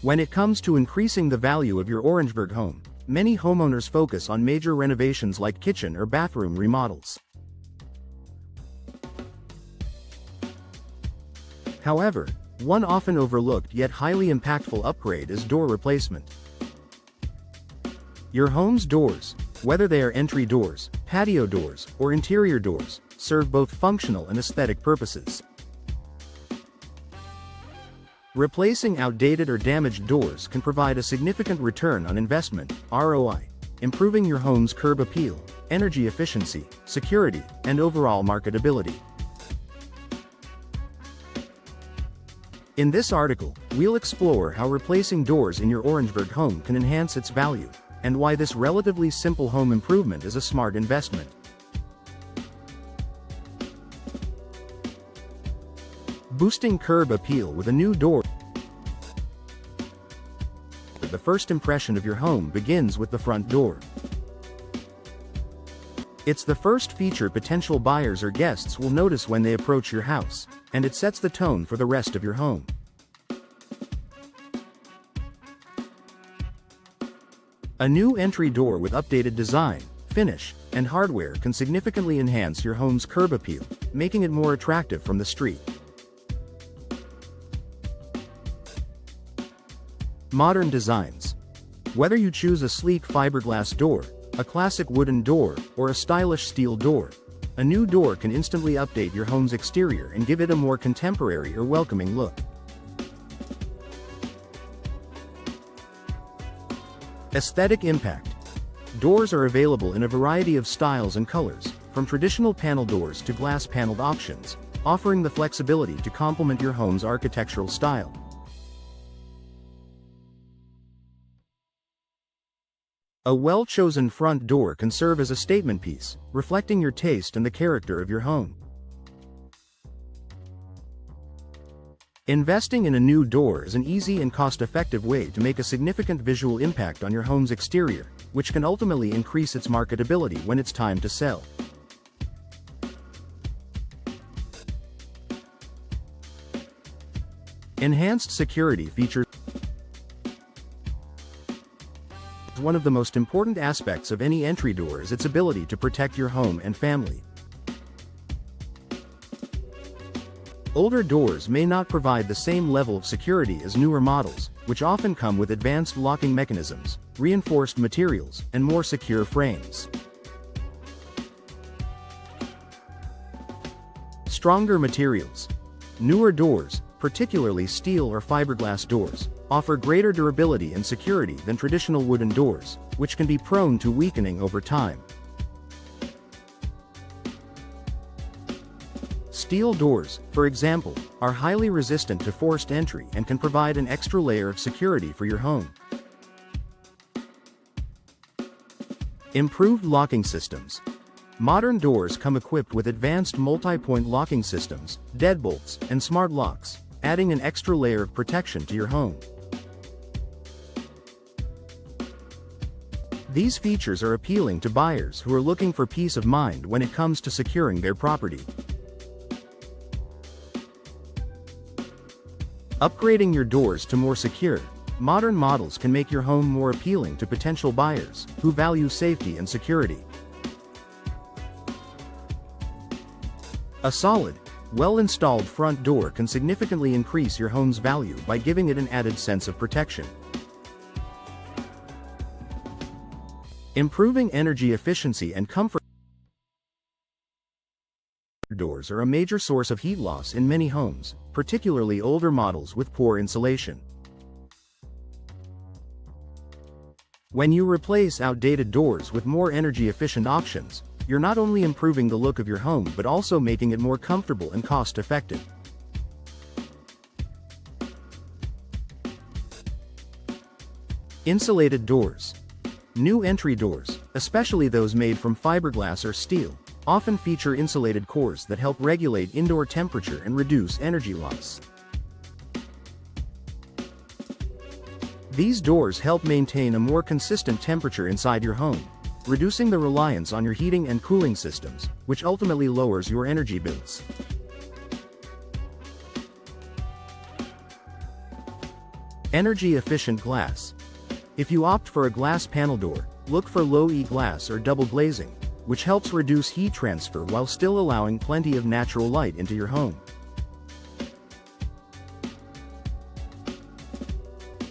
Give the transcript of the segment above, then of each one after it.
When it comes to increasing the value of your Orangeburg home, many homeowners focus on major renovations like kitchen or bathroom remodels. However, one often overlooked yet highly impactful upgrade is door replacement. Your home's doors, whether they are entry doors, patio doors, or interior doors, serve both functional and aesthetic purposes. Replacing outdated or damaged doors can provide a significant return on investment, ROI, improving your home's curb appeal, energy efficiency, security, and overall marketability. In this article, we'll explore how replacing doors in your Orangeburg home can enhance its value, and why this relatively simple home improvement is a smart investment. Boosting curb appeal with a new door. The first impression of your home begins with the front door. It's the first feature potential buyers or guests will notice when they approach your house, and it sets the tone for the rest of your home. A new entry door with updated design, finish, and hardware can significantly enhance your home's curb appeal, making it more attractive from the street. Modern designs. Whether you choose a sleek fiberglass door, a classic wooden door, or a stylish steel door, a new door can instantly update your home's exterior and give it a more contemporary or welcoming look. Aesthetic impact. Doors are available in a variety of styles and colors, from traditional panel doors to glass-paneled options, offering the flexibility to complement your home's architectural style. A well-chosen front door can serve as a statement piece, reflecting your taste and the character of your home. Investing in a new door is an easy and cost-effective way to make a significant visual impact on your home's exterior, which can ultimately increase its marketability when it's time to sell. Enhanced security features. One of the most important aspects of any entry door is its ability to protect your home and family. Older doors may not provide the same level of security as newer models, which often come with advanced locking mechanisms, reinforced materials, and more secure frames. Stronger materials. Newer doors, particularly steel or fiberglass doors, offer greater durability and security than traditional wooden doors, which can be prone to weakening over time. Steel doors, for example, are highly resistant to forced entry and can provide an extra layer of security for your home. Improved locking systems. Modern doors come equipped with advanced multi-point locking systems, deadbolts, and smart locks, adding an extra layer of protection to your home. These features are appealing to buyers who are looking for peace of mind when it comes to securing their property. Upgrading your doors to more secure, modern models can make your home more appealing to potential buyers who value safety and security. A solid, well-installed front door can significantly increase your home's value by giving it an added sense of protection. Improving energy efficiency and comfort. Doors are a major source of heat loss in many homes, particularly older models with poor insulation. When you replace outdated doors with more energy-efficient options, you're not only improving the look of your home but also making it more comfortable and cost-effective. Insulated doors. New entry doors, especially those made from fiberglass or steel, often feature insulated cores that help regulate indoor temperature and reduce energy loss. These doors help maintain a more consistent temperature inside your home, reducing the reliance on your heating and cooling systems, which ultimately lowers your energy bills. Energy-efficient glass. If you opt for a glass panel door, look for low-E glass or double glazing, which helps reduce heat transfer while still allowing plenty of natural light into your home.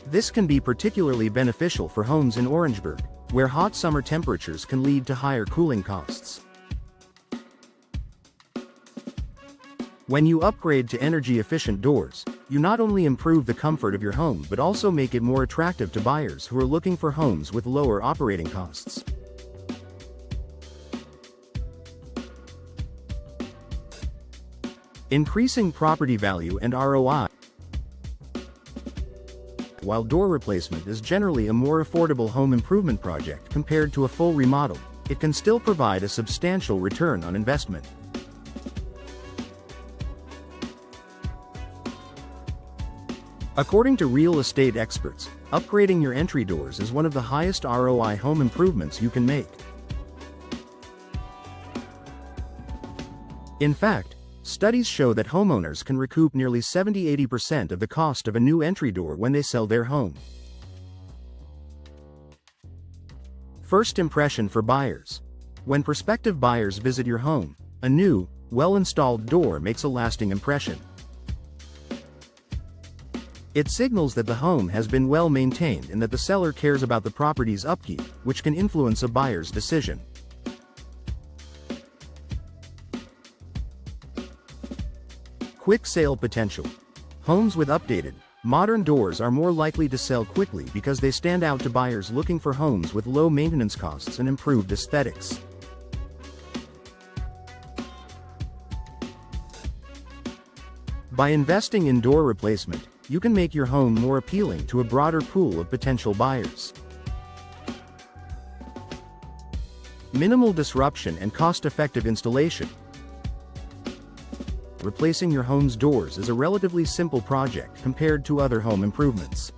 This can be particularly beneficial for homes in Orangeburg, where hot summer temperatures can lead to higher cooling costs. When you upgrade to energy-efficient doors, you not only improve the comfort of your home but also make it more attractive to buyers who are looking for homes with lower operating costs. Increasing property value and ROI. While door replacement is generally a more affordable home improvement project compared to a full remodel, it can still provide a substantial return on investment. According to real estate experts, upgrading your entry doors is one of the highest ROI home improvements you can make. In fact, studies show that homeowners can recoup nearly 70–80% of the cost of a new entry door when they sell their home. First impression for buyers. When prospective buyers visit your home, a new, well-installed door makes a lasting impression. It signals that the home has been well maintained and that the seller cares about the property's upkeep, which can influence a buyer's decision. Quick sale potential. Homes with updated, modern doors are more likely to sell quickly because they stand out to buyers looking for homes with low maintenance costs and improved aesthetics. By investing in door replacement, you can make your home more appealing to a broader pool of potential buyers. Minimal disruption and cost-effective installation. Replacing your home's doors is a relatively simple project compared to other home improvements.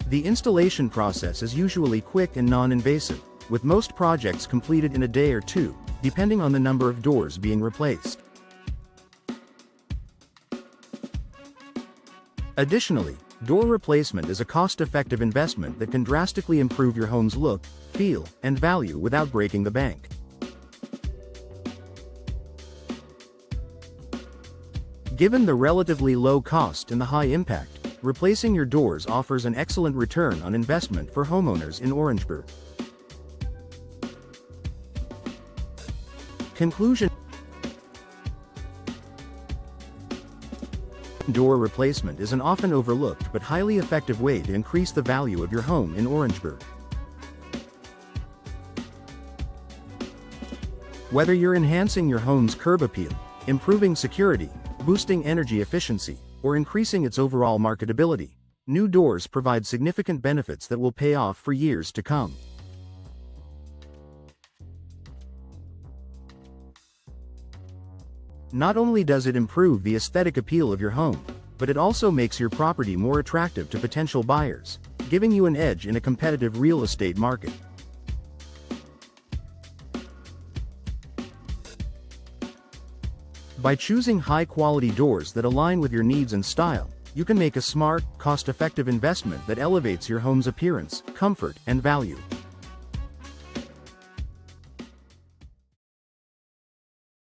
The installation process is usually quick and non-invasive, with most projects completed in a day or two, depending on the number of doors being replaced. Additionally, door replacement is a cost-effective investment that can drastically improve your home's look, feel, and value without breaking the bank. Given the relatively low cost and the high impact, replacing your doors offers an excellent return on investment for homeowners in Orangeburg. Conclusion. Door replacement is an often overlooked but highly effective way to increase the value of your home in Orangeburg. Whether you're enhancing your home's curb appeal, improving security, boosting energy efficiency, or increasing its overall marketability, new doors provide significant benefits that will pay off for years to come. Not only does it improve the aesthetic appeal of your home, but it also makes your property more attractive to potential buyers, giving you an edge in a competitive real estate market. By choosing high-quality doors that align with your needs and style, you can make a smart, cost-effective investment that elevates your home's appearance, comfort, and value.